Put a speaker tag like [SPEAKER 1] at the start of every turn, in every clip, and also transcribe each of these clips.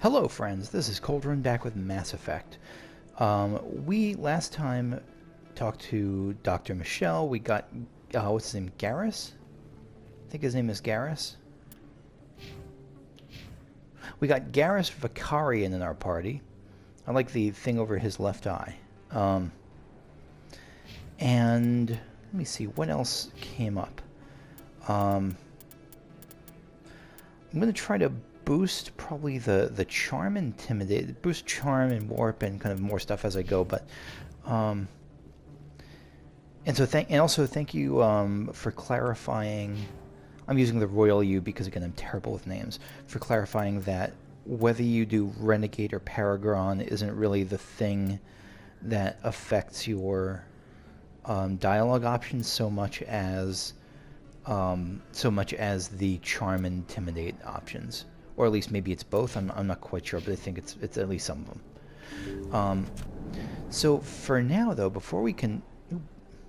[SPEAKER 1] Hello friends, this is Cauldron back with Mass Effect. We last time talked to Dr. Michelle. We got, what's his name, Garrus? I think his name is Garrus. We got Garrus Vicarian in our party. I like the thing over his left eye. And let me see, what else came up? I'm going to try to boost probably the charm, intimidate, boost charm and warp and kind of more stuff as I go. But and also thank you for clarifying. I'm using the royal U because again I'm terrible with names. For clarifying that whether you do renegade or paragon isn't really the thing that affects your dialogue options so much as the charm and intimidate options. Or at least maybe it's both. I'm not quite sure, but I think it's at least some of them. So for now, though, before we can... Ooh,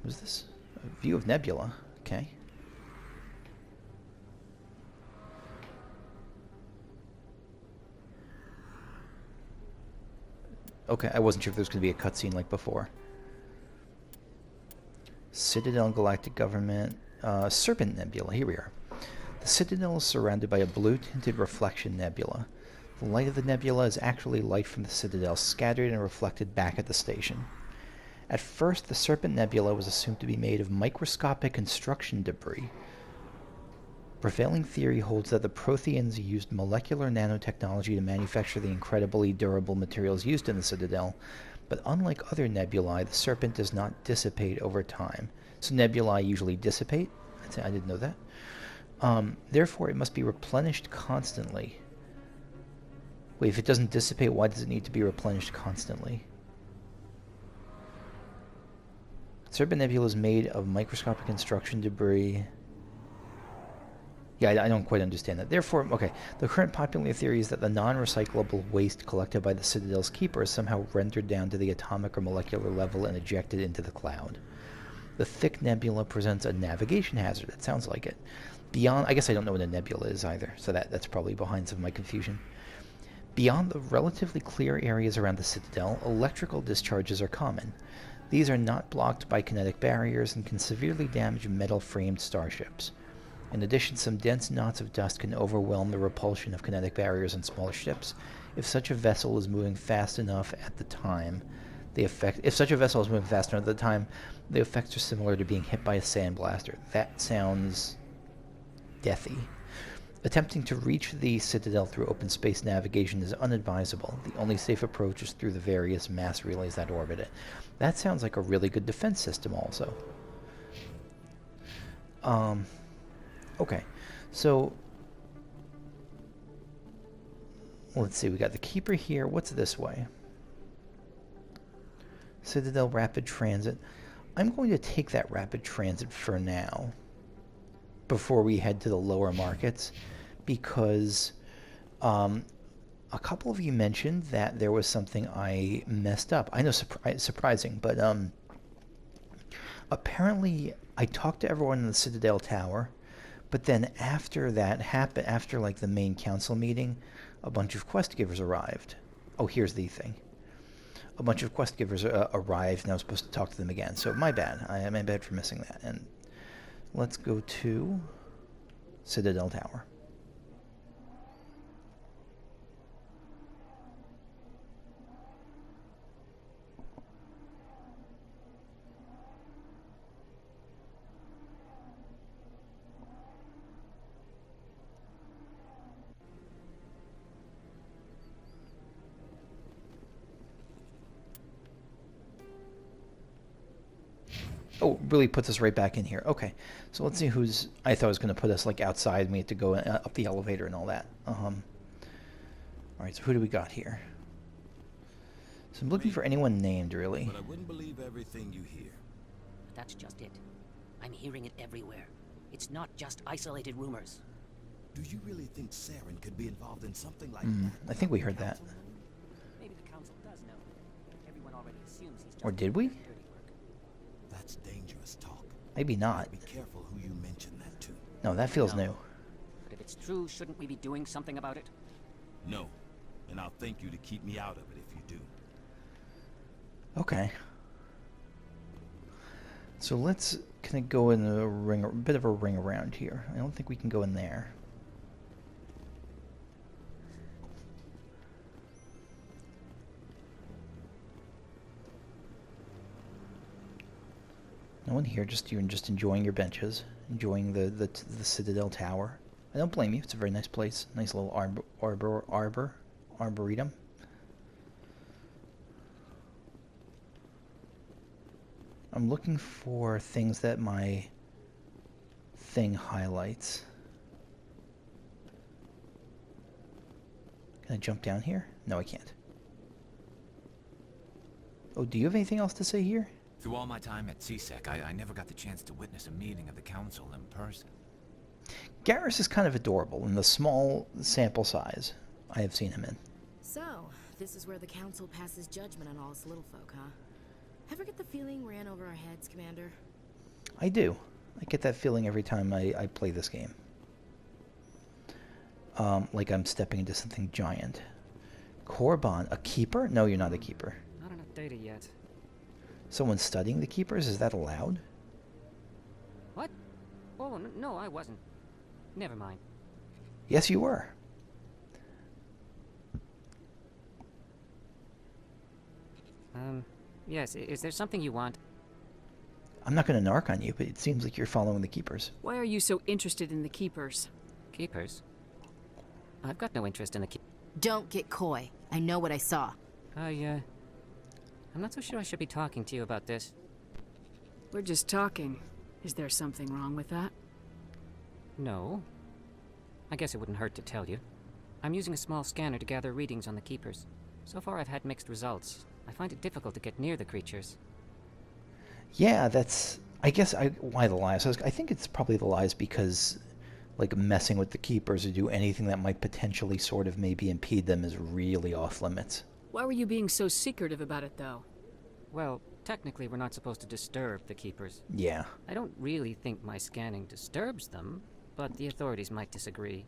[SPEAKER 1] was this a view of Nebula? Okay. Okay, I wasn't sure if there was going to be a cutscene like before. Citadel Galactic Government. Serpent Nebula. Here we are. The Citadel is surrounded by a blue-tinted reflection nebula. The light of the nebula is actually light from the Citadel, scattered and reflected back at the station. At first, the Serpent Nebula was assumed to be made of microscopic construction debris. Prevailing theory holds that the Protheans used molecular nanotechnology to manufacture the incredibly durable materials used in the Citadel, but unlike other nebulae, the Serpent does not dissipate over time. So nebulae usually dissipate. I didn't know that. Therefore, it must be replenished constantly. Wait, if it doesn't dissipate, why does it need to be replenished constantly? Serpent Nebula is made of microscopic construction debris. Yeah, I don't quite understand that. Therefore, okay, the current popular theory is that the non-recyclable waste collected by the Citadel's keeper is somehow rendered down to the atomic or molecular level and ejected into the cloud. The thick nebula presents a navigation hazard. It sounds like it. Beyond, I guess I don't know what a nebula is either, so that's probably behind some of my confusion. Beyond the relatively clear areas around the Citadel, electrical discharges are common. These are not blocked by kinetic barriers and can severely damage metal-framed starships. In addition, some dense knots of dust can overwhelm the repulsion of kinetic barriers on smaller ships. If such a vessel is moving fast enough at the time, the effects are similar to being hit by a sandblaster. That sounds deathy. Attempting to reach the Citadel through open space navigation is unadvisable. The only safe approach is through the various mass relays that orbit it. That sounds like a really good defense system also. Okay, so let's see, we got the Keeper here. What's this way? Citadel Rapid Transit. I'm going to take that Rapid Transit for now before we head to the lower markets, because a couple of you mentioned that there was something I messed up. I know, surprising, but apparently I talked to everyone in the Citadel Tower, but then after that happened, after like the main council meeting, a bunch of quest givers arrived. Oh, here's the thing. A bunch of quest givers arrived, and I was supposed to talk to them again. So my bad. My bad for missing that. And let's go to Citadel Tower. Oh, really puts us right back in here. Okay, so let's see who's... I thought it was going to put us like outside. We had to go up the elevator and all that. All right, so who do we got here? So I'm looking for anyone named, really.
[SPEAKER 2] But I wouldn't believe everything you hear.
[SPEAKER 3] That's just it. I'm hearing it everywhere. It's not just isolated rumors.
[SPEAKER 2] Do you really think Saren could be involved in something like that?
[SPEAKER 1] I think we heard that.
[SPEAKER 3] Maybe the council does know. Everyone already assumes he's just
[SPEAKER 1] Or did we?
[SPEAKER 3] doing dirty work.
[SPEAKER 2] That's dangerous talk.
[SPEAKER 1] Maybe not.
[SPEAKER 2] Be careful who you mention that to.
[SPEAKER 1] No, that feels
[SPEAKER 3] No.
[SPEAKER 1] new.
[SPEAKER 3] But if it's true, shouldn't we be doing something about it?
[SPEAKER 2] No. and I'll thank you to keep me out of it if you do.
[SPEAKER 1] Okay. So let's kind of go in a ring, a bit of a ring around here. I don't think we can go in there. No one here, just you and just enjoying your benches, enjoying the Citadel Tower. I don't blame you. It's a very nice place. Nice little arboretum. I'm looking for things that my thing highlights. Can I jump down here? No, I can't. Oh, do you have anything else to say here?
[SPEAKER 4] Through all my time at CSEC, I never got the chance to witness a meeting of the Council in person.
[SPEAKER 1] Garrus is kind of adorable in the small sample size I have seen him in.
[SPEAKER 5] So, this is where the Council passes judgment on all us little folk, huh? Ever get the feeling we're in over our heads, Commander?
[SPEAKER 1] I do. I get that feeling every time I play this game. Like I'm stepping into something giant. Korban, a keeper? No, you're not a keeper.
[SPEAKER 6] Not enough data yet.
[SPEAKER 1] Someone's studying the keepers? Is that allowed?
[SPEAKER 6] What? Oh, no, I wasn't. Never mind.
[SPEAKER 1] Yes, you were.
[SPEAKER 6] Yes, is there something you want?
[SPEAKER 1] I'm not going to narc on you, but it seems like you're following the keepers.
[SPEAKER 7] Why are you so interested in the Keepers?
[SPEAKER 6] Keepers? I've got no interest in the
[SPEAKER 5] Don't get coy. I know what I saw.
[SPEAKER 6] I'm not so sure I should be talking to you about this.
[SPEAKER 7] We're just talking. Is there something wrong with that?
[SPEAKER 6] No. I guess it wouldn't hurt to tell you. I'm using a small scanner to gather readings on the Keepers. So far I've had mixed results. I find it difficult to get near the creatures.
[SPEAKER 1] Yeah, that's... I guess why the lies? I think it's probably the lies because, like, messing with the keepers or do anything that might potentially sort of maybe impede them is really off limits.
[SPEAKER 7] Why were you being so secretive about it, though?
[SPEAKER 6] Well, technically we're not supposed to disturb the Keepers.
[SPEAKER 1] Yeah.
[SPEAKER 6] I don't really think my scanning disturbs them, but the authorities might disagree.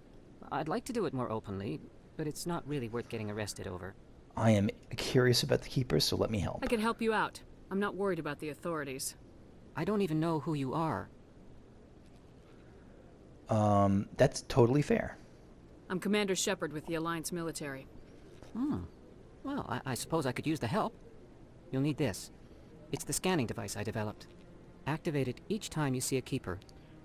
[SPEAKER 6] I'd like to do it more openly, but it's not really worth getting arrested over.
[SPEAKER 1] I am curious about the keepers, so let me help.
[SPEAKER 7] I can help you out. I'm not worried about the authorities.
[SPEAKER 6] I don't even know who you are.
[SPEAKER 1] That's totally fair.
[SPEAKER 7] I'm Commander Shepard with the Alliance military.
[SPEAKER 6] Well, I suppose I could use the help. You'll need this. It's the scanning device I developed. Activate it each time you see a keeper.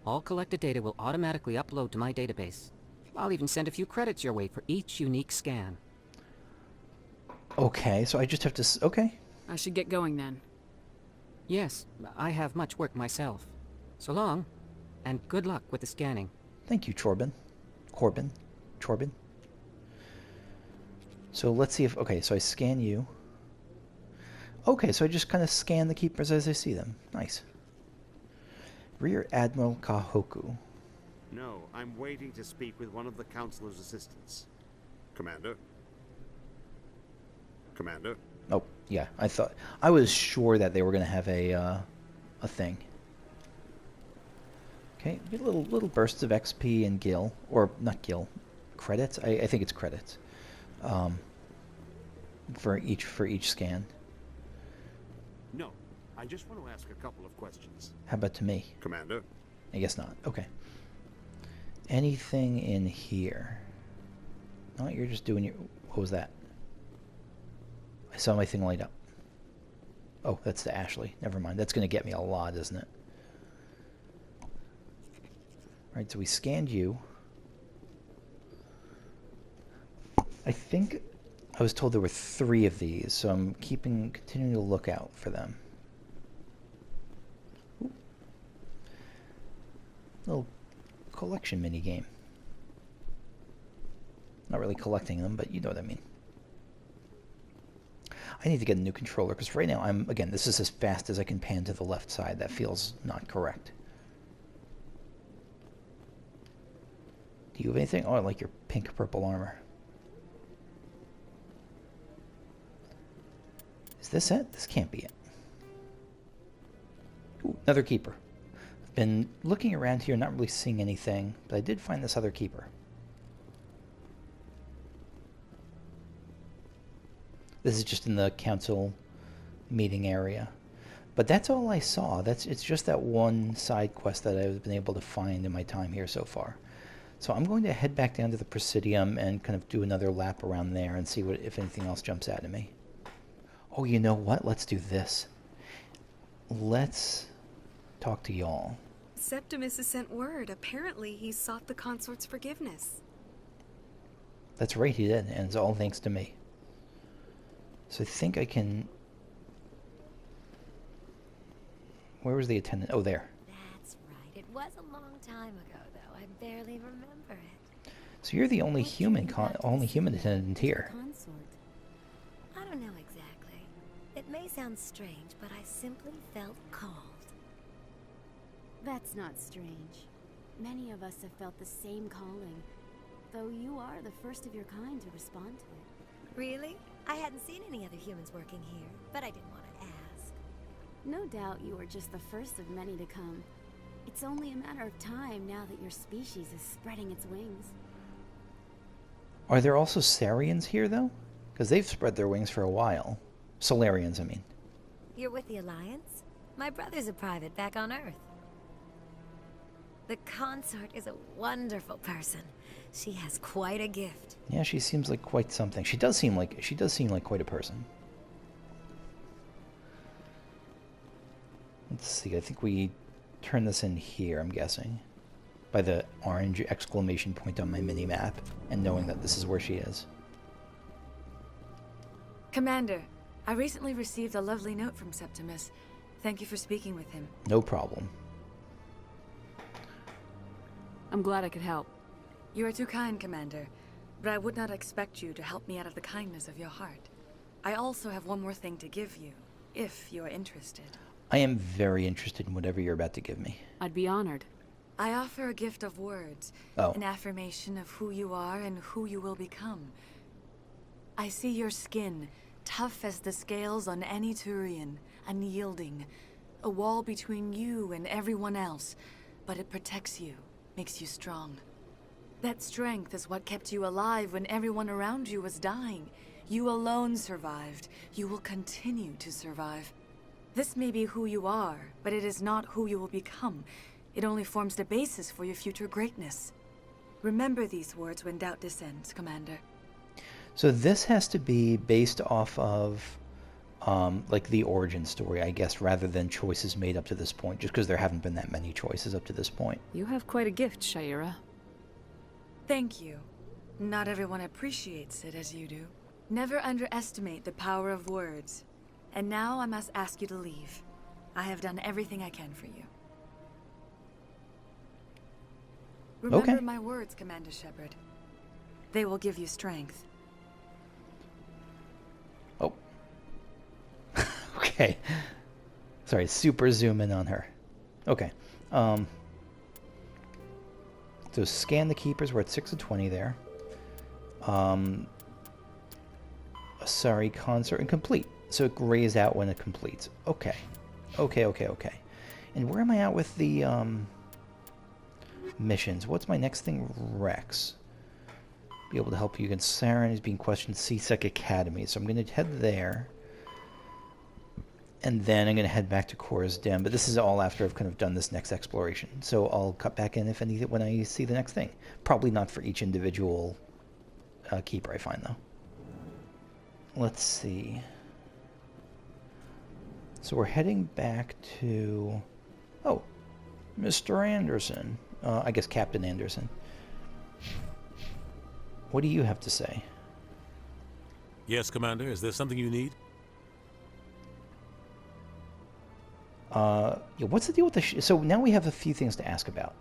[SPEAKER 6] All collected data will automatically upload to my database. I'll even send a few credits your way for each unique scan.
[SPEAKER 1] Okay, so I just have to... Okay.
[SPEAKER 7] I should get going then.
[SPEAKER 6] Yes, I have much work myself. So long, and good luck with the scanning.
[SPEAKER 1] Thank you, Corbin. So let's see if... Okay, so I scan you. Okay, so I just kind of scan the keepers as I see them. Nice. Rear Admiral Kahoku.
[SPEAKER 8] No, I'm waiting to speak with one of the Councilor's assistants. Commander? Commander?
[SPEAKER 1] Oh, yeah, I was sure that they were going to have a thing. Okay, get little bursts of XP and gil, or not gil, credits. I think it's credits. For each scan.
[SPEAKER 8] No, I just want to ask a couple of questions.
[SPEAKER 1] How about to me?
[SPEAKER 8] Commander?
[SPEAKER 1] I guess not. Okay. Anything in here? No, you're just doing your... What was that? I saw my thing light up. Oh, that's the Ashley. Never mind. That's going to get me a lot, isn't it? Alright, so we scanned you. I think I was told there were 3 of these, so I'm continuing to look out for them. Ooh. Little collection mini game. Not really collecting them, but you know what I mean. I need to get a new controller, because right now again, this is as fast as I can pan to the left side. That feels not correct. Do you have anything? Oh, I like your pink-purple armor. Is this it? This can't be it. Ooh, another keeper. I've been looking around here, not really seeing anything, but I did find this other keeper. This is just in the council meeting area. But that's all I saw. It's just that one side quest that I've been able to find in my time here so far. So I'm going to head back down to the Presidium and kind of do another lap around there and see if anything else jumps out at me. Oh, you know what? Let's do this. Let's talk to y'all.
[SPEAKER 9] Septimus has sent word. Apparently, he sought the Consort's forgiveness.
[SPEAKER 1] That's right, he did, and it's all thanks to me. So I think I can... Where was the attendant? Oh, there.
[SPEAKER 10] That's right. It was a long time ago, though. I barely remember it.
[SPEAKER 1] So you're the only human attendant here.
[SPEAKER 10] Consort. I don't know exactly. It may sound strange, but I simply felt called.
[SPEAKER 5] That's not strange. Many of us have felt the same calling, though you are the first of your kind to respond to it.
[SPEAKER 10] Really? I hadn't seen any other humans working here, but I didn't want to ask.
[SPEAKER 5] No doubt you are just the first of many to come. It's only a matter of time now that your species is spreading its wings.
[SPEAKER 1] Are there also Sarians here, though? Because they've spread their wings for a while. Solarians, I mean.
[SPEAKER 10] You're with the Alliance? My brother's a private back on Earth. The Consort is a wonderful person. She has quite a gift.
[SPEAKER 1] Yeah, she seems like quite something. She does seem like quite a person. Let's see. I think we turn this in here, I'm guessing, by the orange exclamation point on my mini-map, and knowing that this is where she is.
[SPEAKER 11] Commander, I recently received a lovely note from Septimus. Thank you for speaking with him.
[SPEAKER 1] No problem.
[SPEAKER 7] I'm glad I could help.
[SPEAKER 11] You are too kind, Commander, but I would not expect you to help me out of the kindness of your heart. I also have one more thing to give you, if you are interested.
[SPEAKER 1] I am very interested in whatever you're about to give me.
[SPEAKER 7] I'd be honored.
[SPEAKER 11] I offer a gift of words, an affirmation of who you are and who you will become. I see your skin, tough as the scales on any Turian, unyielding, a wall between you and everyone else, but it protects you, makes you strong. That strength is what kept you alive when everyone around you was dying. You alone survived. You will continue to survive. This may be who you are, but it is not who you will become. It only forms the basis for your future greatness. Remember these words when doubt descends, Commander.
[SPEAKER 1] So this has to be based off of, like, the origin story, I guess, rather than choices made up to this point, just because there haven't been that many choices up to this point.
[SPEAKER 7] You have quite a gift, Shaira.
[SPEAKER 11] Thank you. Not everyone appreciates it as you do. Never underestimate the power of words. And now I must ask you to leave. I have done everything I can for you. Remember my words, Commander Shepard. They will give you strength.
[SPEAKER 1] Oh. Okay. Sorry, super zoom in on her. Okay. So scan the keepers. We're at 6 of 20 there. Sorry, Consort incomplete. So it grays out when it completes. Okay. Okay. And where am I at with the missions? What's my next thing? Wrex. Be able to help you against Saren. He's being questioned at CSEC Academy. So I'm going to head there. And then I'm going to head back to Korra's Den. But this is all after I've kind of done this next exploration. So I'll cut back in if anything when I see the next thing. Probably not for each individual keeper I find, though. Let's see. So we're heading back to... Oh, Mr. Anderson. I guess Captain Anderson. What do you have to say?
[SPEAKER 12] Yes, Commander. Is there something you need?
[SPEAKER 1] Yeah, what's the deal with the... So now we have a few things to ask about.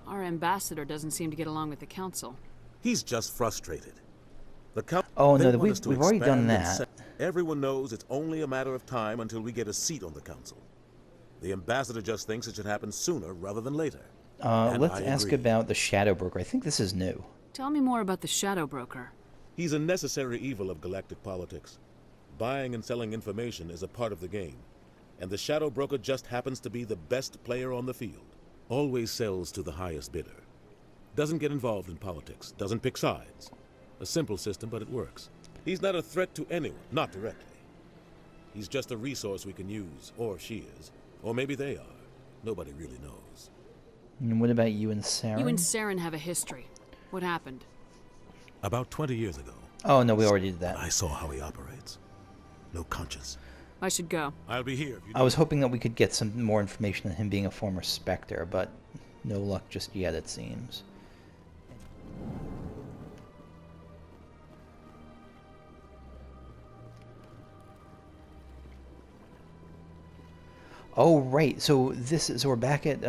[SPEAKER 7] Our ambassador doesn't seem to get along with the council.
[SPEAKER 12] He's just frustrated.
[SPEAKER 1] Oh, no, we've already done that.
[SPEAKER 12] Everyone knows it's only a matter of time until we get a seat on the council. The ambassador just thinks it should happen sooner rather than later.
[SPEAKER 1] Let's ask about the Shadow Broker. I think this is new.
[SPEAKER 7] Tell me more about the Shadow Broker.
[SPEAKER 12] He's a necessary evil of galactic politics. Buying and selling information is a part of the game. And the Shadow Broker just happens to be the best player on the field. Always sells to the highest bidder. Doesn't get involved in politics. Doesn't pick sides. A simple system, but it works. He's not a threat to anyone, not directly. He's just a resource we can use, or she is. Or maybe they are. Nobody really knows.
[SPEAKER 1] And what about you and Saren?
[SPEAKER 7] You and Saren have a history. What happened?
[SPEAKER 12] About 20 years ago.
[SPEAKER 1] Oh, no, we already did that.
[SPEAKER 12] I saw how he operates. No conscience.
[SPEAKER 7] I should go.
[SPEAKER 12] I'll be here.
[SPEAKER 1] I was hoping that we could get some more information on him being a former Spectre, but no luck just yet, it seems. Oh, right. So we're back at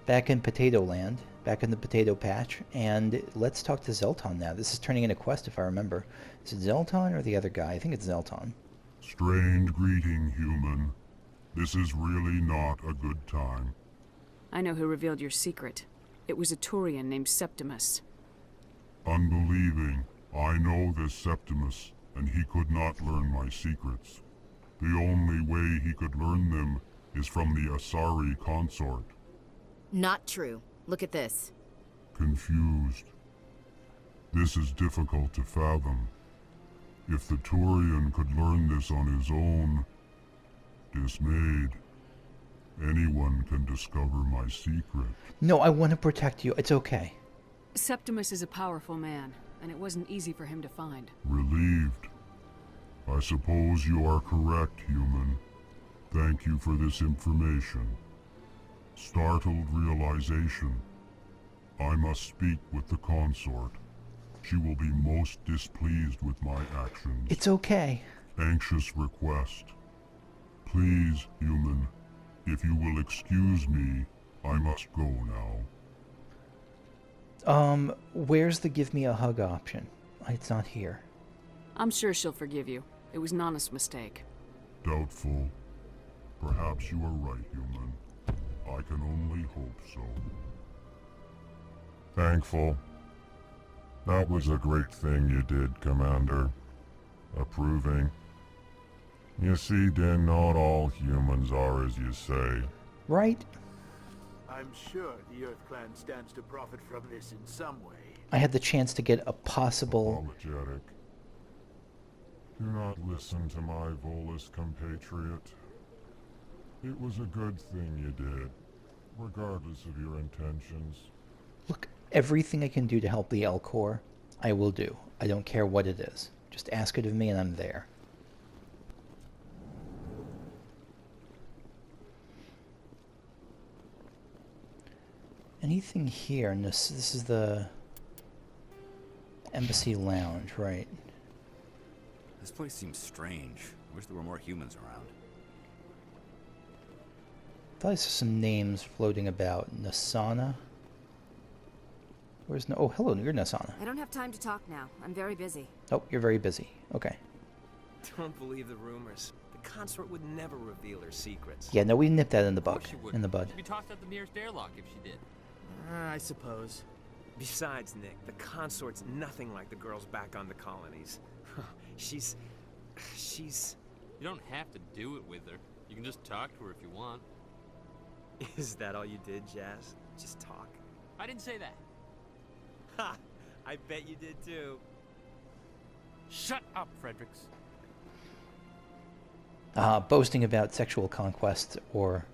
[SPEAKER 1] back in Potato Land, back in the Potato Patch, and let's talk to Zelton now. This is turning into a quest, if I remember. Is it Zelton or the other guy? I think it's Zelton.
[SPEAKER 13] Strange greeting, human. This is really not a good time.
[SPEAKER 7] I know who revealed your secret. It was a Turian named Septimus.
[SPEAKER 13] Unbelieving. I know this Septimus, and he could not learn my secrets. The only way he could learn them is from the Asari Consort.
[SPEAKER 14] Not true. Look at this.
[SPEAKER 13] Confused. This is difficult to fathom. If the Turian could learn this on his own, dismayed, anyone can discover my secret.
[SPEAKER 1] No, I want to protect you. It's okay.
[SPEAKER 7] Septimus is a powerful man, and it wasn't easy for him to find.
[SPEAKER 13] Relieved. I suppose you are correct, human. Thank you for this information. Startled realization. I must speak with the consort. She will be most displeased with my actions.
[SPEAKER 1] It's okay.
[SPEAKER 13] Anxious request. Please, human, if you will excuse me, I must go now.
[SPEAKER 1] Where's the give me a hug option? It's not here.
[SPEAKER 7] I'm sure she'll forgive you. It was Nana's mistake.
[SPEAKER 13] Doubtful. Perhaps you are right, human. I can only hope so. Thankful. That was a great thing you did, Commander. Approving. You see, Din, not all humans are as you say.
[SPEAKER 1] Right?
[SPEAKER 15] I'm sure the Earth Clan stands to profit from this in some way.
[SPEAKER 1] I had the chance to get a possible...
[SPEAKER 13] Apologetic. Do not listen to my Volus compatriot. It was a good thing you did, regardless of your intentions.
[SPEAKER 1] Look, everything I can do to help the Elcor, I will do. I don't care what it is. Just ask it of me and I'm there. Anything here? And this is the Embassy Lounge, right?
[SPEAKER 16] This place seems strange. I wish there were more humans around.
[SPEAKER 1] I thought I saw some names floating about. Nasana? Where's no? Oh, hello, you're Nasana.
[SPEAKER 14] I don't have time to talk now. I'm very busy.
[SPEAKER 1] Oh, you're very busy. Okay.
[SPEAKER 17] Don't believe the rumors. The consort would never reveal her secrets.
[SPEAKER 1] Yeah, no, we nipped that in the bud. In the bud.
[SPEAKER 18] She'd be tossed out the nearest airlock if she did.
[SPEAKER 17] I suppose. Besides, Nick, the consort's nothing like the girls back on the colonies. She's...
[SPEAKER 18] You don't have to do it with her. You can just talk to her if you want.
[SPEAKER 17] Is that all you did, Jazz? Just talk?
[SPEAKER 18] I didn't say that.
[SPEAKER 17] Ha! I bet you did too.
[SPEAKER 18] Shut up, Fredericks.
[SPEAKER 1] Boasting about sexual conquest or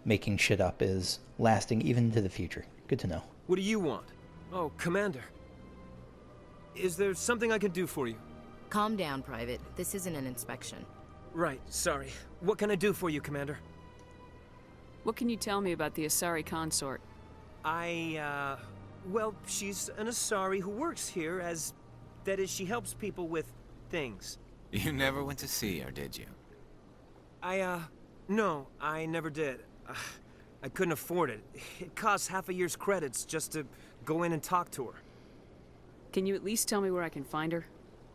[SPEAKER 1] making shit up is lasting even into the future. Good to know.
[SPEAKER 17] What do you want? Oh, Commander. Is there something I can do for you?
[SPEAKER 14] Calm down, Private. This isn't an inspection.
[SPEAKER 17] Right, sorry. What can I do for you, Commander?
[SPEAKER 7] What can you tell me about the Asari Consort?
[SPEAKER 17] Well, she's an Asari who works here as... That is, she helps people with things.
[SPEAKER 4] You never went to see her, did you?
[SPEAKER 17] No, I never did. I couldn't afford it. It costs half a year's credits just to go in and talk to her.
[SPEAKER 7] Can you at least tell me where I can find her?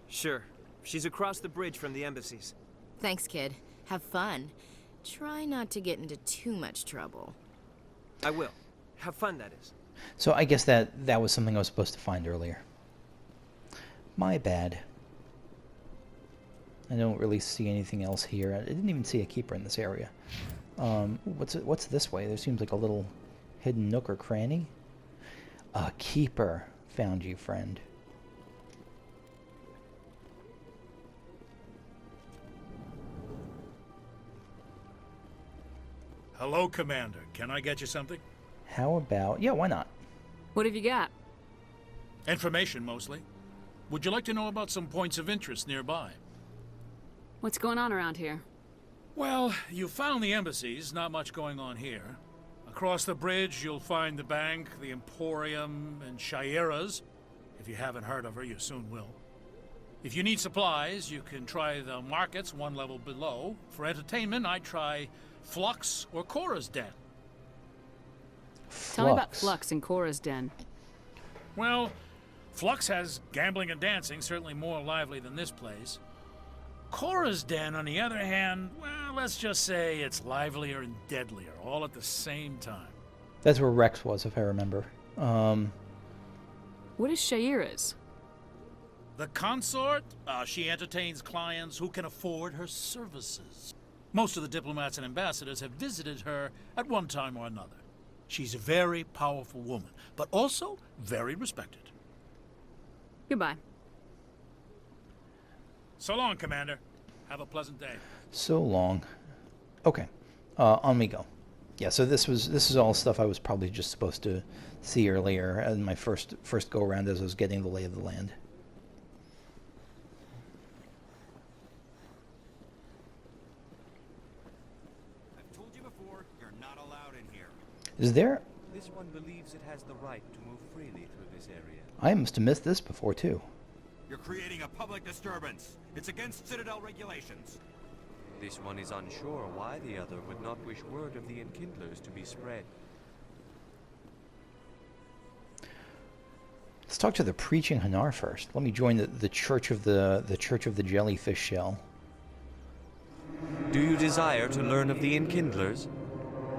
[SPEAKER 17] Sure. She's across the bridge from the embassies.
[SPEAKER 14] Thanks, kid. Have fun. Try not to get into too much trouble.
[SPEAKER 17] I will. Have fun, that is.
[SPEAKER 1] So I guess that was something I was supposed to find earlier. My bad. I don't really see anything else here. I didn't even see a keeper in this area. What's this way? There seems like a little hidden nook or cranny. A keeper found you, friend.
[SPEAKER 19] Hello, Commander. Can I get you something?
[SPEAKER 1] How about... Yeah, why not?
[SPEAKER 7] What have you got?
[SPEAKER 19] Information, mostly. Would you like to know about some points of interest nearby?
[SPEAKER 7] What's going on around here?
[SPEAKER 19] Well, you found the embassies. Not much going on here. Across the bridge, you'll find the bank, the Emporium, and Shayera's. If you haven't heard of her, you soon will. If you need supplies, you can try the markets one level below. For entertainment, I'd try Flux or Cora's Den.
[SPEAKER 7] Tell me about Flux and Cora's Den.
[SPEAKER 19] Well, Flux has gambling and dancing, certainly more lively than this place. Cora's Den, on the other hand, well, let's just say it's livelier and deadlier, all at the same time.
[SPEAKER 1] That's where Wrex was, if I remember.
[SPEAKER 7] What is Shayera's?
[SPEAKER 19] The Consort, she entertains clients who can afford her services. Most of the diplomats and ambassadors have visited her at one time or another. She's a very powerful woman, but also very respected.
[SPEAKER 7] Goodbye.
[SPEAKER 19] So long, Commander. Have a pleasant day.
[SPEAKER 1] So long. Okay, on we go. Yeah, so this is all stuff I was probably just supposed to see earlier in my first go around as I was getting the lay of the land.
[SPEAKER 16] I've told you before, you're not allowed in here.
[SPEAKER 1] Is there?
[SPEAKER 20] This one believes it has the right to move freely through this area.
[SPEAKER 1] I must have missed this before too.
[SPEAKER 16] You're creating a public disturbance. It's against Citadel regulations.
[SPEAKER 20] This one is unsure why the other would not wish word of the Enkindlers to be spread.
[SPEAKER 1] Let's talk to the preaching Hanar first. Let me join the Church of the Church of the Jellyfish Shell.
[SPEAKER 20] Do you desire to learn of the Enkindlers?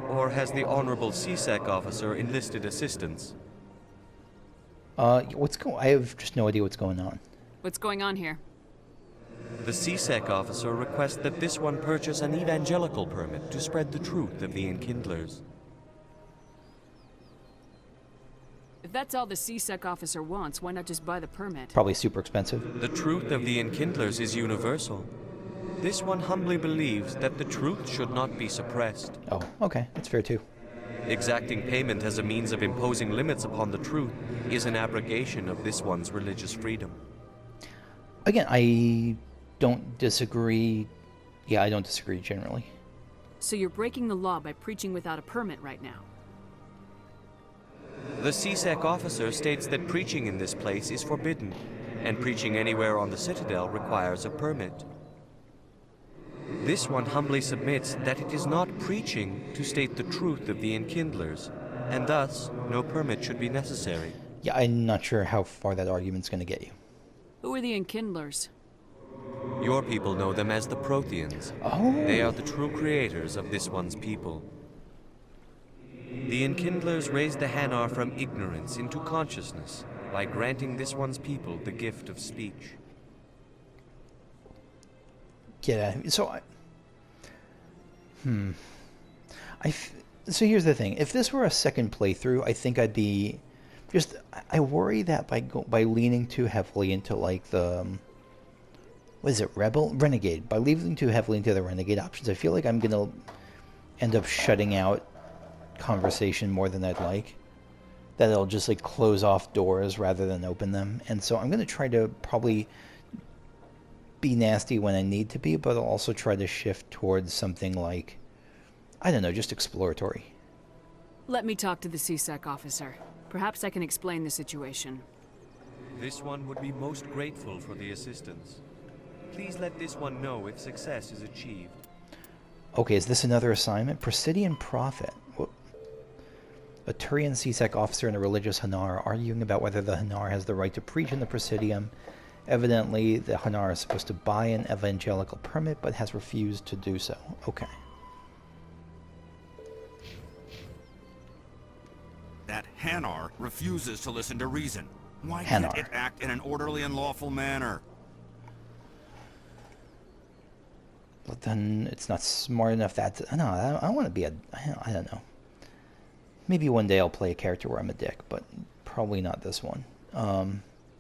[SPEAKER 20] Or has the Honorable CSEC officer enlisted assistance?
[SPEAKER 1] I have just no idea what's going on.
[SPEAKER 7] What's going on here?
[SPEAKER 20] The CSEC officer requests that this one purchase an evangelical permit to spread the truth of the Enkindlers.
[SPEAKER 7] If that's all the CSEC officer wants, why not just buy the permit?
[SPEAKER 1] Probably super expensive.
[SPEAKER 20] The truth of the Enkindlers is universal. This one humbly believes that the truth should not be suppressed.
[SPEAKER 1] Oh, okay. That's fair too.
[SPEAKER 20] Exacting payment as a means of imposing limits upon the truth is an abrogation of this one's religious freedom.
[SPEAKER 1] Again, I don't disagree. Yeah, I don't disagree generally.
[SPEAKER 7] So you're breaking the law by preaching without a permit right now?
[SPEAKER 20] The CSEC officer states that preaching in this place is forbidden, and preaching anywhere on the Citadel requires a permit. This one humbly submits that it is not preaching to state the truth of the Enkindlers, and thus no permit should be necessary.
[SPEAKER 1] Yeah, I'm not sure how far that argument's going to get you.
[SPEAKER 7] Who are the Enkindlers?
[SPEAKER 20] Your people know them as the Protheans.
[SPEAKER 1] Oh.
[SPEAKER 20] They are the true creators of this one's people. The Enkindlers raised the Hanar from ignorance into consciousness by granting this one's people the gift of speech.
[SPEAKER 1] Yeah, so so here's the thing. If this were a second playthrough, I think I'd be I worry that by leaning too heavily into like the what is it, Renegade, by leaning too heavily into the Renegade options, I feel like I'm gonna end up shutting out conversation more than I'd like. That it'll just like close off doors rather than open them. And so I'm gonna try to probably be nasty when I need to be, but I'll also try to shift towards something like, I don't know, just exploratory.
[SPEAKER 7] Let me talk to the CSEC officer. Perhaps I can explain the situation.
[SPEAKER 20] This one would be most grateful for the assistance. Please let this one know if success is achieved.
[SPEAKER 1] Okay, is this another assignment? Presidian Prophet. A Turian CSEC officer and a religious Hanar are arguing about whether the Hanar has the right to preach in the Presidium. Evidently, the Hanar is supposed to buy an evangelical permit, but has refused to do so. Okay.
[SPEAKER 16] That Hanar refuses to listen to reason. Why
[SPEAKER 1] Hanar.
[SPEAKER 16] can't it act in an orderly and lawful manner?
[SPEAKER 1] But then it's not smart enough that... No, I don't want to be a... I don't know. Maybe one day I'll play a character where I'm a dick, but probably not this one.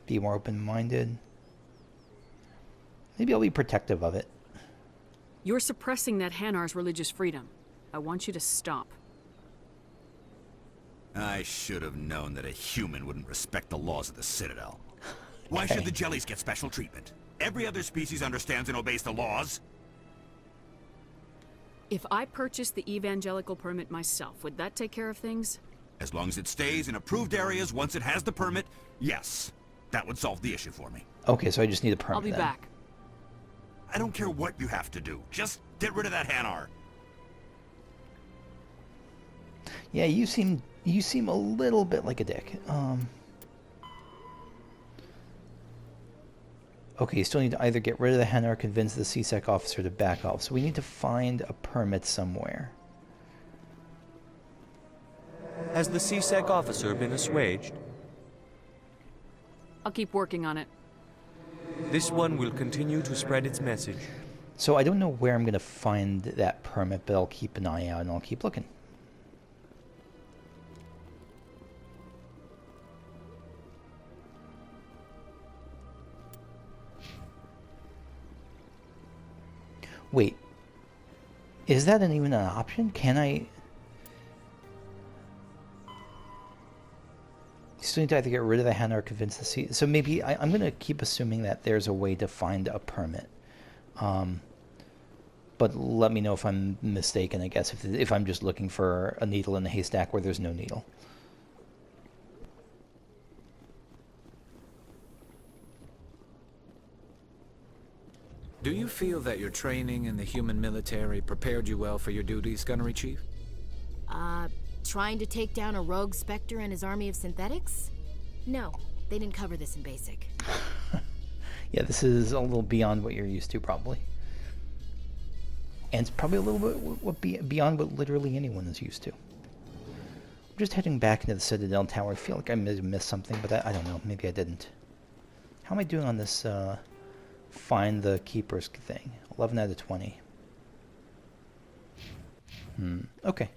[SPEAKER 1] Be more open-minded. Maybe I'll be protective of it.
[SPEAKER 7] You're suppressing that Hanar's religious freedom. I want you to stop.
[SPEAKER 16] I should have known that a human wouldn't respect the laws of the Citadel. Why should the jellies get special treatment? Every other species understands and obeys the laws.
[SPEAKER 7] If I purchased the evangelical permit myself, would that take care of things?
[SPEAKER 16] As long as it stays in approved areas once it has the permit, yes. That would solve the issue for me.
[SPEAKER 1] Okay, so I just need a permit.
[SPEAKER 7] I'll be
[SPEAKER 1] then.
[SPEAKER 7] back.
[SPEAKER 16] I don't care what you have to do. Just get rid of that Hanar.
[SPEAKER 1] Yeah, you seem a little bit like a dick. Okay, you still need to either get rid of the Hanar or convince the CSEC officer to back off. So we need to find a permit somewhere.
[SPEAKER 20] Has the CSEC officer been assuaged?
[SPEAKER 7] I'll keep working on it.
[SPEAKER 20] This one will continue to spread its message.
[SPEAKER 1] So I don't know where I'm going to find that permit, but I'll keep an eye out and I'll keep looking. Wait, is that even an option? Can I... You still need to either get rid of the Hanar or convince the C... So maybe I'm going to keep assuming that there's a way to find a permit. But let me know if I'm mistaken, I guess, if I'm just looking for a needle in a haystack where there's no needle.
[SPEAKER 4] Do you feel that your training in the human military prepared you well for your duties, Gunnery Chief?
[SPEAKER 14] Trying to take down a rogue Spectre and his army of synthetics? No, they didn't cover this in basic.
[SPEAKER 1] Yeah, this is a little beyond what you're used to, probably. And it's probably a little bit beyond what literally anyone is used to. I'm just heading back into the Citadel Tower. I feel like I missed something, but I don't know. Maybe I didn't. How am I doing on this find the keepers thing? 11 out of 20. Okay.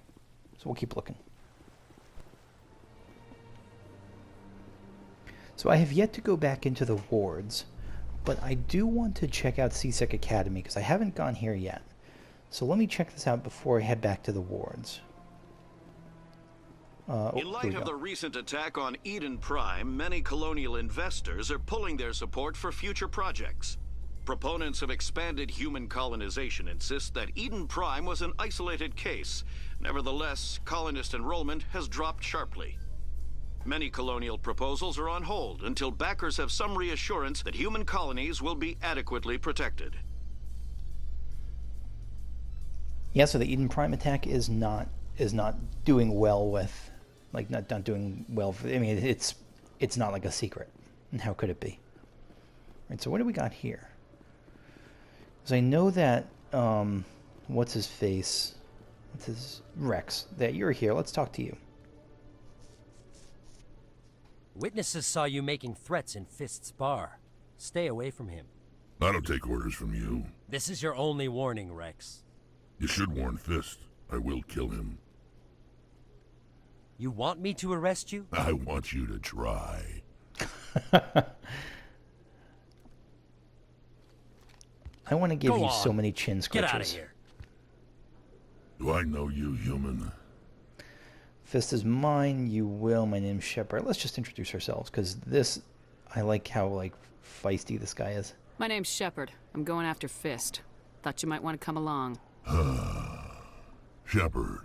[SPEAKER 1] So we'll keep looking. So I have yet to go back into the wards, but I do want to check out CSEC Academy because I haven't gone here yet. So let me check this out before I head back to the wards.
[SPEAKER 21] In light of the recent attack on Eden Prime, many colonial investors are pulling their support for future projects. Proponents of expanded human colonization insist that Eden Prime was an isolated case. Nevertheless, colonist enrollment has dropped sharply. Many colonial proposals are on hold until backers have some reassurance that human colonies will be adequately protected.
[SPEAKER 1] Yeah, so the Eden Prime attack is not doing well with, like, not doing well for, I mean, it's not like a secret. And how could it be? Right, so what do we got here? Because I know that, what's his face? What's his, Wrex, that you're here. Let's talk to you.
[SPEAKER 22] Witnesses saw you making threats in Fist's bar. Stay away from him.
[SPEAKER 13] I don't take orders from you.
[SPEAKER 22] This is your only warning, Wrex.
[SPEAKER 13] You should warn Fist. I will kill him.
[SPEAKER 22] You want me to arrest you?
[SPEAKER 13] I want you to try.
[SPEAKER 1] I want to give you so many chin scratches.
[SPEAKER 22] Get out of here.
[SPEAKER 13] Do I know you, human?
[SPEAKER 1] Fist is mine, you will. My name's Shepard. Let's just introduce ourselves, because this, I like how, like, feisty this guy is.
[SPEAKER 7] My name's Shepard. I'm going after Fist. Thought you might want to come along.
[SPEAKER 13] Shepard.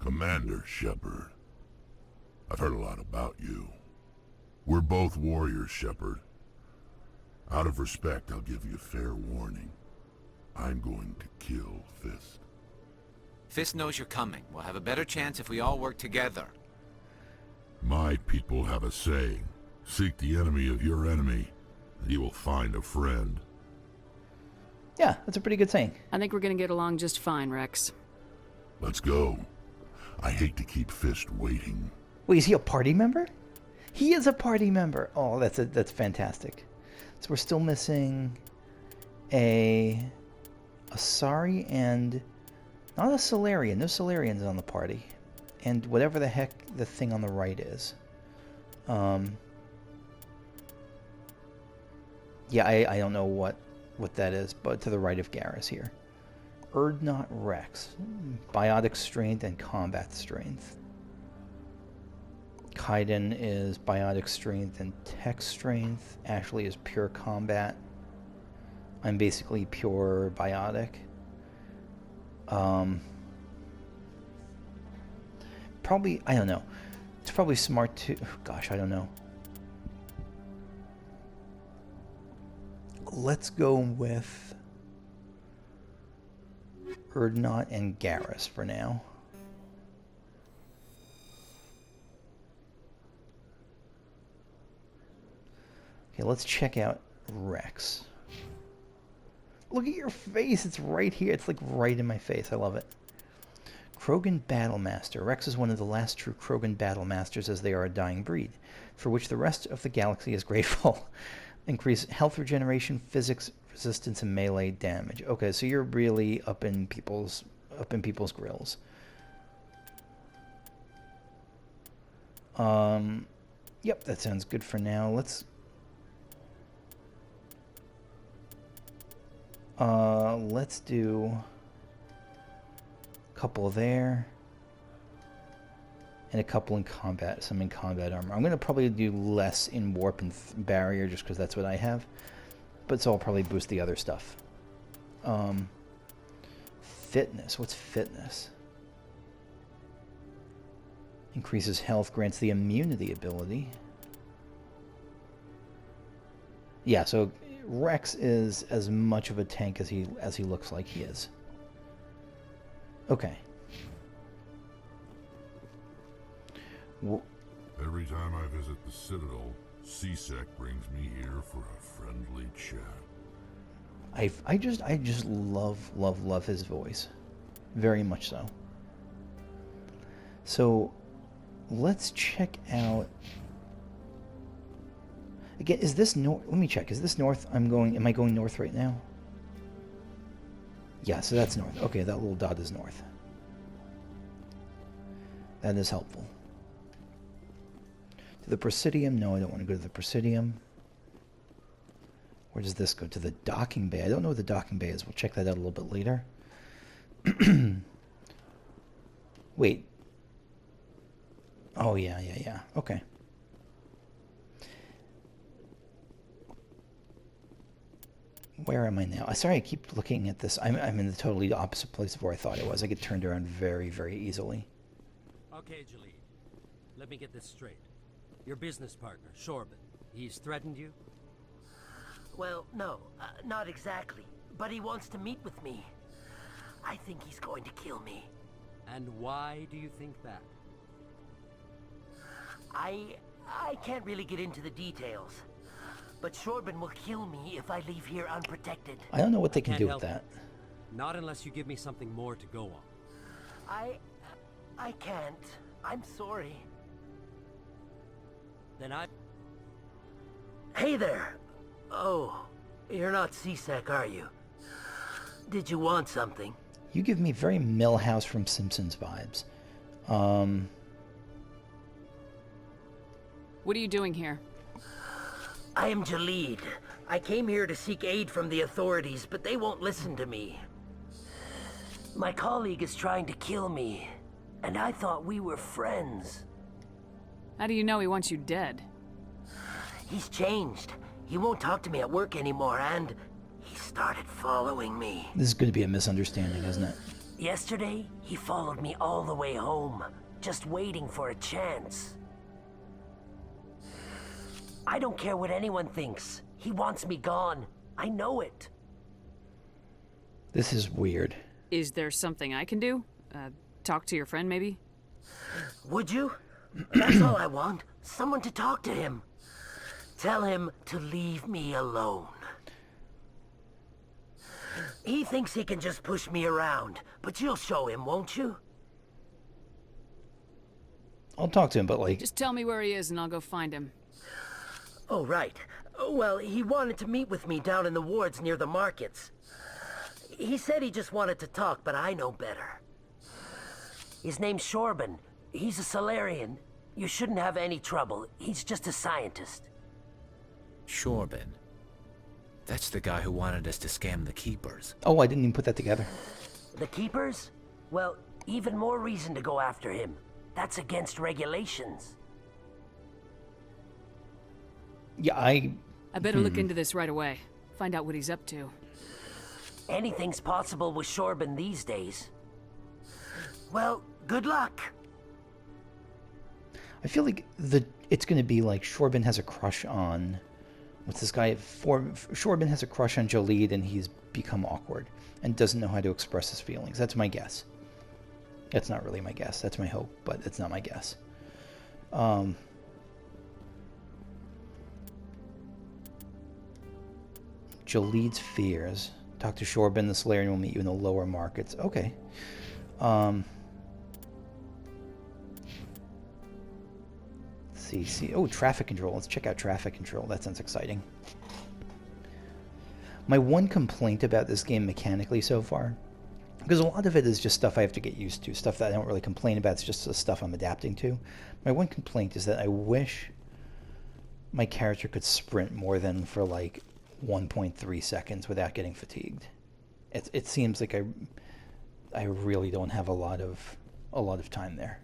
[SPEAKER 13] Commander Shepard. I've heard a lot about you. We're both warriors, Shepard. Out of respect, I'll give you a fair warning. I'm going to kill Fist.
[SPEAKER 4] Fist knows you're coming. We'll have a better chance if we all work together.
[SPEAKER 13] My people have a saying. Seek the enemy of your enemy, and you will find a friend.
[SPEAKER 1] Yeah, that's a pretty good saying.
[SPEAKER 7] I think we're gonna get along just fine, Wrex.
[SPEAKER 13] Let's go. I hate to keep Fist waiting.
[SPEAKER 1] Wait, is he a party member? He is a party member. Oh, that's fantastic. So we're still missing a Asari and not a Solarian. No Solarians on the party. And whatever the heck the thing on the right is. Yeah, I don't know what that is, but to the right of Garrus here. Urdnot Wrex. Biotic strength and combat strength. Kaiden is biotic strength and tech strength. Ashley is pure combat. I'm basically pure biotic. Probably, I don't know. It's probably smart to, gosh, I don't know. Let's go with Urdnot and Garrus for now. Okay, let's check out Wrex. Look at your face. It's right here. It's like right in my face. I love it. Krogan Battlemaster. Wrex is one of the last true Krogan Battlemasters, as they are a dying breed, for which the rest of the galaxy is grateful. Increase health regeneration, physics, resistance, and melee damage. Okay, so you're really up in people's grills. Yep, that sounds good for now. Let's do a couple there and a couple in combat, some in combat armor. I'm going to probably do less in warp and barrier just because that's what I have, but so I'll probably boost the other stuff. Fitness. What's fitness? Increases health, grants the immunity ability. Yeah, so Wrex is as much of a tank as he looks like he is. Okay.
[SPEAKER 13] Every time I visit the Citadel, C-Sec brings me here for a friendly chat.
[SPEAKER 1] I just love his voice, very much so. So, let's check out. Again, is this north? Let me check. Is this north? Am I going north right now? Yeah, so that's north. Okay, that little dot is north. That is helpful. To the Presidium? No, I don't want to go to the Presidium. Where does this go? To the docking bay. I don't know what the docking bay is. We'll check that out a little bit later. Wait. Oh, yeah. Okay. Where am I now? Sorry, I keep looking at this. I'm in the totally opposite place of where I thought I was. I get turned around very, very easily.
[SPEAKER 22] Okay, Jalid. Let me get this straight. Your business partner, Serpent, he's threatened you?
[SPEAKER 2] Well, no, not exactly. But he wants to meet with me. I think he's going to kill me.
[SPEAKER 22] And why do you think that?
[SPEAKER 2] I can't really get into the details. But Serpent will kill me if I leave here unprotected.
[SPEAKER 1] I don't know what they can do with that.
[SPEAKER 22] Not unless you give me something more to go on.
[SPEAKER 2] I can't. I'm sorry.
[SPEAKER 22] Then I...
[SPEAKER 2] Hey there! Oh, you're not C-Sec, are you? Did you want something?
[SPEAKER 1] You give me very Milhouse from Simpsons vibes.
[SPEAKER 7] What are you doing here?
[SPEAKER 2] I am Jalid. I came here to seek aid from the authorities, but they won't listen to me. My colleague is trying to kill me, and I thought we were friends.
[SPEAKER 7] How do you know he wants you dead?
[SPEAKER 2] He's changed. He won't talk to me at work anymore, and he started following me.
[SPEAKER 1] This is going to be a misunderstanding, isn't it?
[SPEAKER 2] Yesterday, he followed me all the way home, just waiting for a chance. I don't care what anyone thinks. He wants me gone. I know it.
[SPEAKER 1] This is weird.
[SPEAKER 7] Is there something I can do? Talk to your friend, maybe?
[SPEAKER 2] Would you? That's all I want. Someone to talk to him. Tell him to leave me alone. He thinks he can just push me around, but you'll show him, won't you?
[SPEAKER 1] I'll talk to him, but like...
[SPEAKER 7] Just tell me where he is and I'll go find him.
[SPEAKER 2] Oh, right. Well, he wanted to meet with me down in the wards near the markets. He said he just wanted to talk, but I know better. His name's Serpent. He's a Solarian. You shouldn't have any trouble. He's just a scientist.
[SPEAKER 4] Serpent. That's the guy who wanted us to scam the Keepers.
[SPEAKER 1] Oh, I didn't even put that together.
[SPEAKER 2] The Keepers? Well, even more reason to go after him. That's against regulations.
[SPEAKER 1] Yeah, I
[SPEAKER 7] better look into this right away. Find out what he's up to.
[SPEAKER 2] Anything's possible with Shorben these days. Well, good luck.
[SPEAKER 1] I feel like it's going to be like Shorben has a crush on... What's this guy? Shorben has a crush on Jolene and he's become awkward and doesn't know how to express his feelings. That's my guess. That's not really my guess. That's my hope, but it's not my guess. Jolene's fears. Talk to Shorben, the Solarian will meet you in the lower markets. Okay. See. Oh, traffic control. Let's check out traffic control. That sounds exciting. My one complaint about this game mechanically so far, because a lot of it is just stuff I have to get used to, stuff that I don't really complain about, it's just the stuff I'm adapting to. My one complaint is that I wish my character could sprint more than for like 1.3 seconds without getting fatigued. It seems like I really don't have a lot of time there.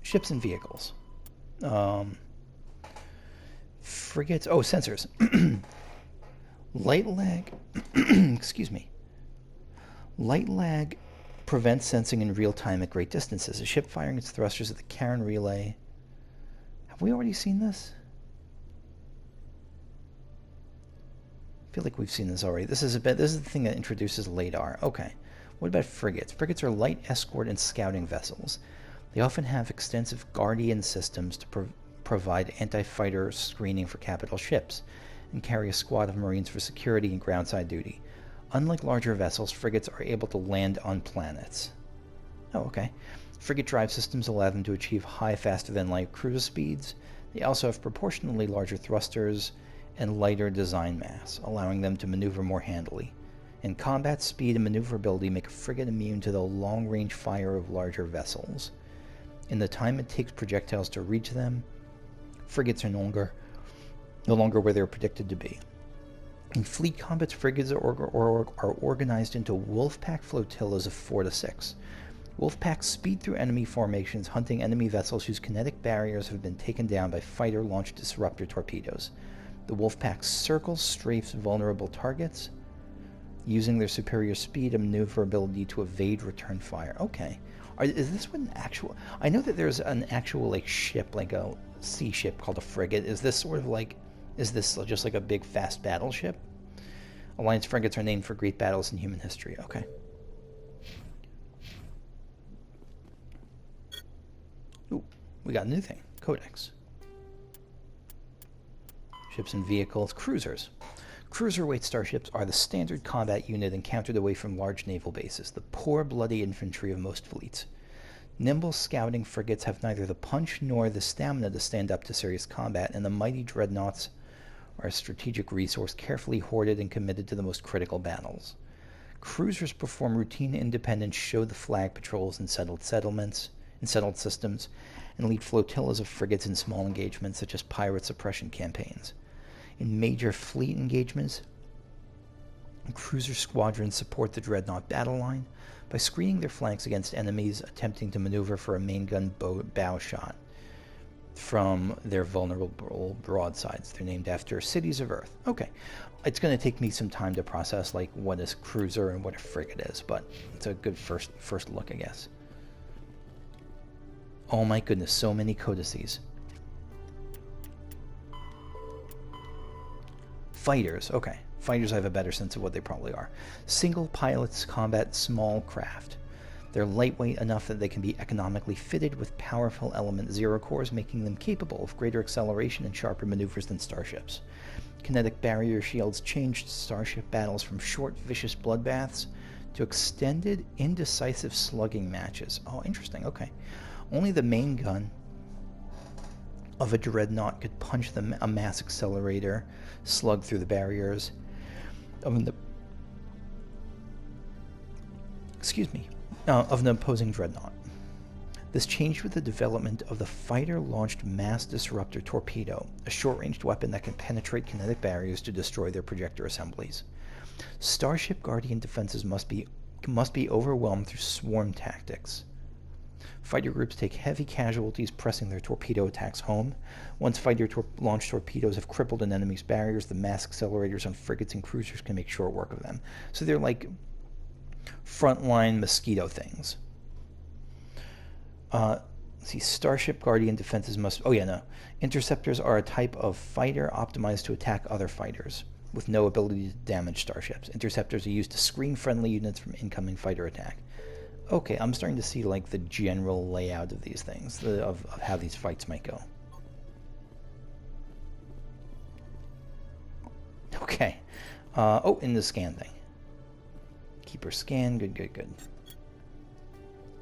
[SPEAKER 1] Ships and vehicles. Frigates. Oh, sensors. Light lag. Excuse me. Light lag prevents sensing in real time at great distances. A ship firing its thrusters at the Karen relay. Have we already seen this? I feel like we've seen this already. This is the thing that introduces LADAR. Okay. What about frigates? Frigates are light escort and scouting vessels. They often have extensive Guardian systems to provide anti-fighter screening for capital ships and carry a squad of Marines for security and groundside duty. Unlike larger vessels, frigates are able to land on planets. Oh, okay. Frigate drive systems allow them to achieve high, faster-than-light cruise speeds. They also have proportionally larger thrusters and lighter design mass, allowing them to maneuver more handily. In combat, speed and maneuverability make a frigate immune to the long-range fire of larger vessels. In the time it takes projectiles to reach them, frigates are no longer where they're predicted to be. In fleet combat, frigates are organized into wolf-pack flotillas of 4 to 6. Wolf-packs speed through enemy formations, hunting enemy vessels whose kinetic barriers have been taken down by fighter-launched disruptor torpedoes. The wolf-pack circles, strafes vulnerable targets, using their superior speed and maneuverability to evade return fire. Okay. Is this what an actual... I know that there's an actual, like, ship, like a sea ship called a frigate. Is this sort of like... Is this just like a big, fast battleship? Alliance frigates are named for great battles in human history. Okay. Ooh, we got a new thing. Codex. Ships and vehicles. Cruisers. Cruiserweight starships are the standard combat unit encountered away from large naval bases, the poor, bloody infantry of most fleets. Nimble scouting frigates have neither the punch nor the stamina to stand up to serious combat, and the mighty dreadnoughts are a strategic resource carefully hoarded and committed to the most critical battles. Cruisers perform routine independent show-the-flag patrols in settled systems, and lead flotillas of frigates in small engagements such as pirate suppression campaigns. In major fleet engagements, cruiser squadrons support the dreadnought battle line by screening their flanks against enemies attempting to maneuver for a main gun bow shot from their vulnerable broadsides. They're named after cities of Earth. Okay, it's going to take me some time to process like what is cruiser and what a frigate is, but it's a good first look, I guess. Oh my goodness, so many codices. Fighters, okay. Fighters, I have a better sense of what they probably are. Single pilots combat small craft. They're lightweight enough that they can be economically fitted with powerful element zero cores, making them capable of greater acceleration and sharper maneuvers than starships. Kinetic barrier shields changed starship battles from short, vicious bloodbaths to extended, indecisive slugging matches. Oh, interesting, okay. Only the main gun of a dreadnought could punch a mass accelerator, slug through the barriers of an opposing dreadnought. This changed with the development of the fighter-launched mass disruptor torpedo, a short-ranged weapon that can penetrate kinetic barriers to destroy their projector assemblies. Starship Guardian defenses must be overwhelmed through swarm tactics. Fighter groups take heavy casualties pressing their torpedo attacks home. Once fighter-launched torpedoes have crippled an enemy's barriers, the mass accelerators on frigates and cruisers can make short work of them. So they're like frontline mosquito things. Let's see, Starship Guardian defenses must... Oh yeah, no. Interceptors are a type of fighter optimized to attack other fighters, with no ability to damage starships. Interceptors are used to screen friendly units from incoming fighter attack. Okay, I'm starting to see like the general layout of these things, of how these fights might go. Okay. Oh, in the scan thing. Keeper scan, good, good, good.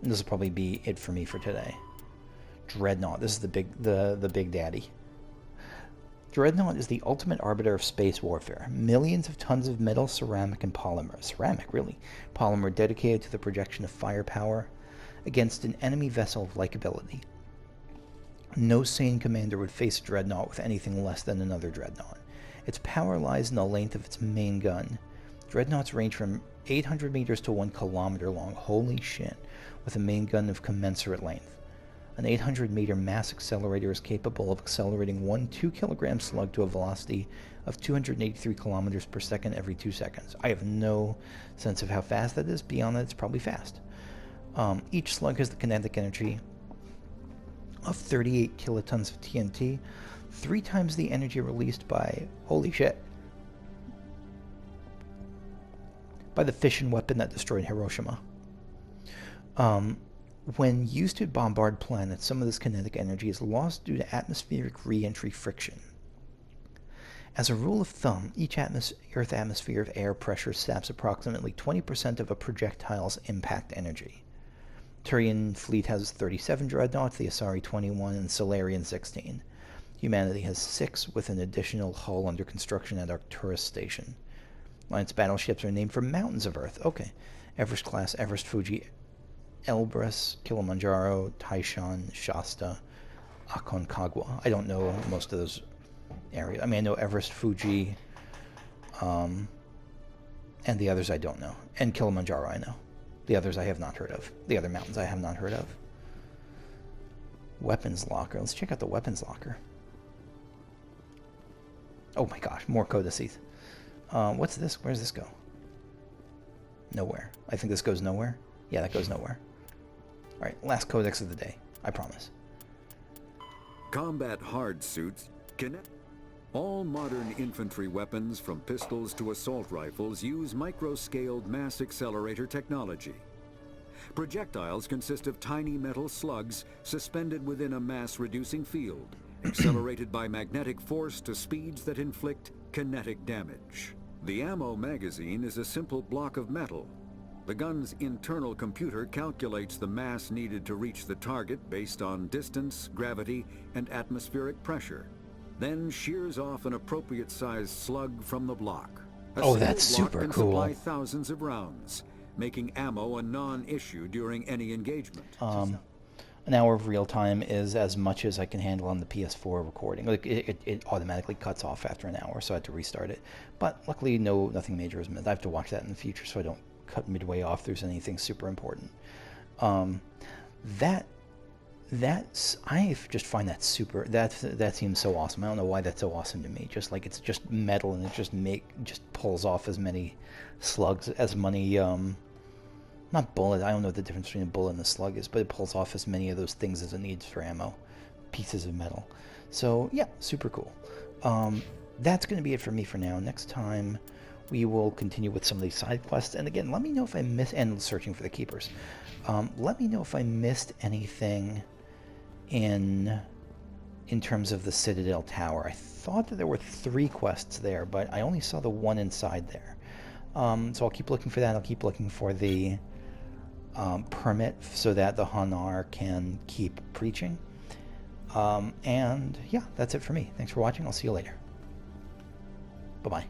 [SPEAKER 1] And this will probably be it for me for today. Dreadnought, this is the big daddy. Dreadnought is the ultimate arbiter of space warfare. Millions of tons of metal, ceramic, and polymer. Ceramic, really? Polymer dedicated to the projection of firepower against an enemy vessel of like ability. No sane commander would face a Dreadnought with anything less than another Dreadnought. Its power lies in the length of its main gun. Dreadnoughts range from 800 meters to 1 kilometer long. Holy shit. With a main gun of commensurate length. An 800-meter mass accelerator is capable of accelerating one 2-kilogram slug to a velocity of 283 kilometers per second every 2 seconds. I have no sense of how fast that is. Beyond that, it's probably fast. Each slug has the kinetic energy of 38 kilotons of TNT, 3 times the energy released by, holy shit, by the fission weapon that destroyed Hiroshima. When used to bombard planets, some of this kinetic energy is lost due to atmospheric re-entry friction. As a rule of thumb, each Earth atmosphere of air pressure saps approximately 20% of a projectile's impact energy. Turian fleet has 37 dreadnoughts, the Asari 21, and Solarian 16. Humanity has 6, with an additional hull under construction at Arcturus Station. Alliance battleships are named for mountains of Earth. Okay. Everest class, Everest, Fuji, Elbrus, Kilimanjaro, Taishan, Shasta, Aconcagua. I don't know most of those areas. I mean, I know Everest, Fuji, and the others I don't know. And Kilimanjaro I know. The others I have not heard of. The other mountains I have not heard of. Weapons locker. Let's check out the weapons locker. Oh my gosh, more codices. What's this? Where does this go? Nowhere. I think this goes nowhere. Yeah, that goes nowhere. Alright, last codex of the day. I promise.
[SPEAKER 3] Combat hard suits connect. All modern infantry weapons, from pistols to assault rifles, use micro-scaled mass accelerator technology. Projectiles consist of tiny metal slugs suspended within a mass-reducing field, accelerated by magnetic force to speeds that inflict kinetic damage. The ammo magazine is a simple block of metal. The gun's internal computer calculates the mass needed to reach the target based on distance, gravity, and atmospheric pressure, then shears off an appropriate-sized slug from the block.
[SPEAKER 1] Oh, that's super
[SPEAKER 3] cool. Can supply thousands of rounds, making ammo a non-issue during any engagement.
[SPEAKER 1] An hour of real time is as much as I can handle on the PS4 recording. Like it automatically cuts off after an hour, so I had to restart it. But luckily, nothing major is missed. I have to watch that in the future, so I don't cut midway off if there's anything super important. I just find that super. That seems so awesome. I don't know why that's so awesome to me. Just like it's just metal and it just pulls off as many slugs, as many not bullets. I don't know what the difference between a bullet and a slug is, but it pulls off as many of those things as it needs for ammo, pieces of metal. So yeah, super cool. That's going to be it for me for now. Next time we will continue with some of these side quests, and again, let me know if I missed, and searching for the keepers. Let me know if I missed anything in terms of the Citadel Tower. I thought that there were 3 quests there, but I only saw the one inside there. So I'll keep looking for that. I'll keep looking for the permit so that the Hanar can keep preaching. And yeah, that's it for me. Thanks for watching. I'll see you later. Bye-bye.